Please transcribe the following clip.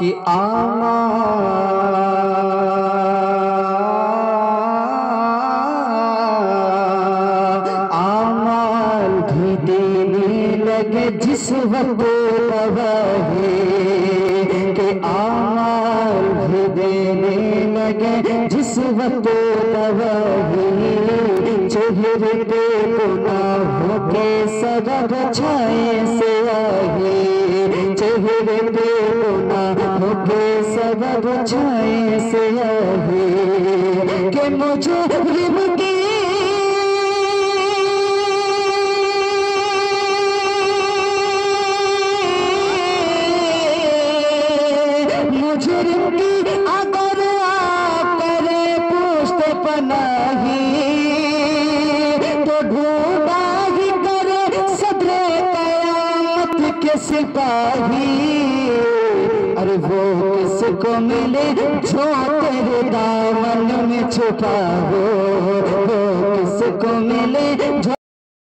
कि आमाल भी देने लगे जिस वक्त तबाही के आमाल भी देने लगे जिस वक्त तबाही चेहरे पे गुनाहों के सगब छाए से आगे चेहरे पे गुनाहों के सगब छाए से आगे के मुझे रिब की मुजरिम की अगर आप करे पुष्ट पनाही तो ढूंढा ही करे सदरे कयामत के सिपाही। अरे वो किसको मिले जो तेरे दामन में छुपा हो, वो किसको मिले जो